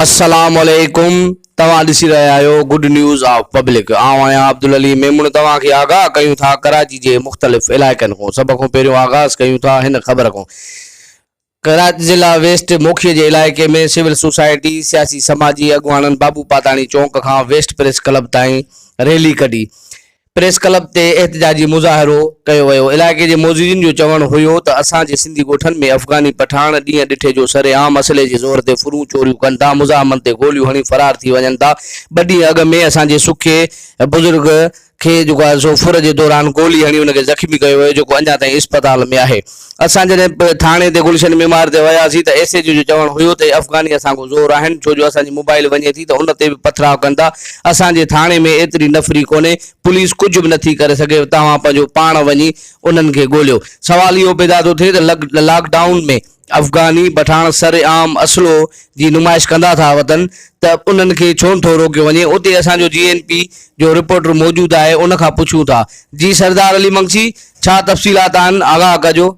अस्सलाम वालेकुम। तव्हां ॾिसी रहिया आहियो गुड न्यूज़ ऑफ पब्लिक। आऊं आहियां अब्दुल अली मेमून। तव्हां खे आगाह कयूं था कराची जे मुख़्तलिफ़ इलाइक़नि खां। सभ खां पहिरियों आगाज़ कयूं था हिन ख़बर खां। कराची ज़िला वेस्ट मोखीअ जे इलाइक़े में सिविल सोसाइटी सियासी समाजी अॻुवाननि बाबू पाताणी चौक खां वेस्ट प्रेस क्लब ताईं रैली कढी। प्रेस क्लब ते एहतजाजी मुज़ाहिरो कयो वियो। इलाइक़े जे मौजूदनि जो चवणु हुयो त असांजे सिंधी ॻोठनि में अफ़गानी पठान ॾींहं ॾिठे जो सरेआम असले जे ज़ोर ते फुरूं चोरियूं कनि था, मुज़ाहमनि ते गोलियूं हणी फरार थी वञनि था। ॿ ॾींहं अॻु में असांजे सुखे बुज़ुर्ग खे जेको आहे सो फुर जे दौरान गोली हणी हुनखे ज़ख़्मी कयो वियो, जेको अञा ताईं इस्पताल में आहे। असां जॾहिं थाणे ते गुलशन मीमार ते वियासीं त एस एच जो चवणु हुयो त अफ़गानी असांखो ज़ोर आहिनि, छो जो असांजी मोबाइल वञे थी त उन ते बि पथराव कनि था। असांजे थाणे में एतिरी नफ़री कोन्हे, पुलिस कुझु बि नथी करे सघे, तव्हां पंहिंजो पाण वञी उन्हनि खे ॻोल्हियो। सवाल इहो पैदा थो थिए त लॉकडाउन में अफ़गानी पठान सरेआम असलो जी नुमाइश कंदा था वतन, त उन्हनि खे छो नथो रोकियो वञे। उते असांजो GNP जो रिपोर्टर मौजूदु आहे, उन खां पुछूं था। जी सरदार अली मंगसी, छा तफ़सीलात आहिनि, आगाह कजो।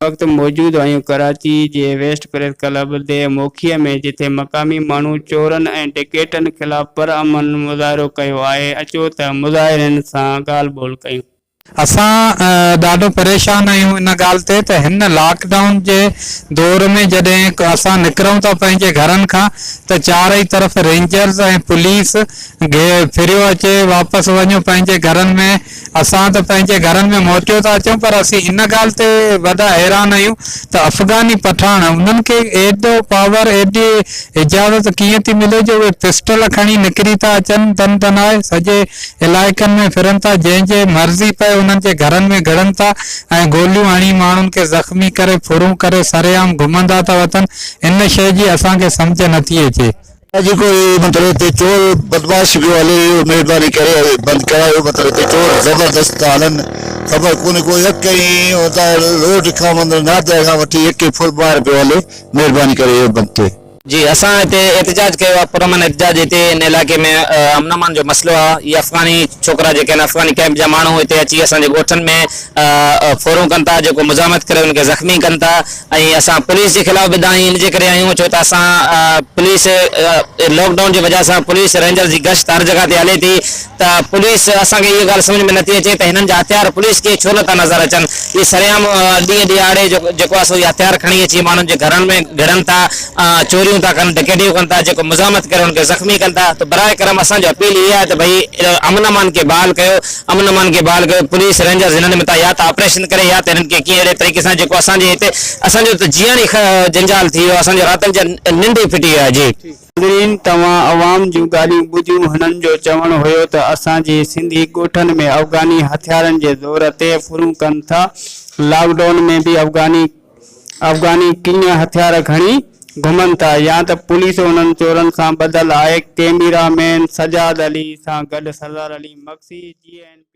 वक्त मौजूद आहियूं कराची जे वेस्ट प्रेस क्लब जे मोखीअ में, जिथे मक़ामी माण्हू चोरनि ऐं डिकेटनि ख़िलाफ़ परअमन मुज़ाहिरो कयो आहे। अचो त मुज़ाहिरनि सां ॻाल्हि ॿोल कयूं। असां ॾाढो परेशान आहियूं इन ॻाल्हि ते त हिन लॉकडाउन जे दौर में जॾहिं असां निकिरूं था पंहिंजे घरनि खां त चारई तरफ़ रेंजर्स ऐं पुलिस फिरियो अचे, वापसि वञो पंहिंजे घरनि में। असां त पंहिंजे घरनि में मोटियो था अचूं, पर असीं इन ॻाल्हि ते वॾा हैरान आहियूं त अफ़गानी पठान उन्हनि खे एॾो पावर, एॾी इजाज़त कीअं थी मिले जो उहे पिस्टल खणी निकिरी था अचनि, धन धनाए सॼे इलाइक़नि में फिरनि था, जंहिंजे मर्ज़ी पए उन्हनि जे घरनि में घड़नि था ऐं गोलियूं हणी माण्हुनि खे ज़ख़्मी करे फुरूं करे सरेआम घुमंदा था वतन। इन शइ जी असांखे सम्झ नथी अचे। जेको मतलब हिते चोर बदमाश पियो हले, महिरबानी करे बंदि करायो। मतलब हिते चोर ज़बरदस्त था हलनि, ख़बर कोन्हे को एक ई रोड खां नादे खां वठी एक फुल बार पियो हले। महिरबानी करे इहो बंदि थिए। जी असां हिते एहतजाज कयो आहे, पुरअमन एहतजाज हिते इन इलाइक़े में अमन अमान जो मसलो आहे। इहे अफ़गानी छोकिरा जेके आहिनि, अफ़गानी कैंप जा माण्हू हिते अची असांजे ॻोठनि में फोरूं कनि था, जेको मुज़ाहमत करे उनखे ज़ख़्मी कनि था। ऐं असां पुलिस जे ख़िलाफ़ बि दाई इन जे करे आहियूं, छो त असां पुलिस लॉकडाउन जी वजह सां पुलिस रेंजर जी गश्त हर जॻह ते हले थी, त पुलिस असांखे इहा ॻाल्हि सम्झ में नथी अचे त हिननि जा हथियार पुलिस खे छो नथा नज़र अचनि। इहे सरेआम ॾींहं ॾियारे जेको आहे सो इहे हथियार खणी अची माण्हुनि जे घरनि में घिड़नि था, चोरियूं था कनि, डकैतियूं कनि था, जेको मुज़ाहमत करे उनखे ज़ख़्मी कनि था। तो बराए करम असांजो अपील इहा आहे त भई अमन अमान खे बहाल कयो, अमन अमान खे बहाल कयो। पुलिस रेंजर्स हिननि में या त ऑपरेशन करे या त हिननि खे कीअं अहिड़े तरीक़े सां, जेको असांजे हिते असांजो त जीअण ई जंजाल थी वियो, असांजे रातनि जा निंड ई फिटी विया। जी तव्हां अवाम जूं ॻाल्हियूं ॿुधियूं। हिननि जो चवणु हुयो त असांजे सिंधी ॻोठनि में अफ़गानी हथियारनि जे ज़ोर ते फुरूं कनि था। लॉकडाउन में बि अफ़गानी कीअं हथियार खणी घुमनि था, या त पुलिस उन्हनि चोरनि सां ॿधल आहे। कैमरामैन सजाद अली सां गॾु सरदार अली मक्सी, GNP।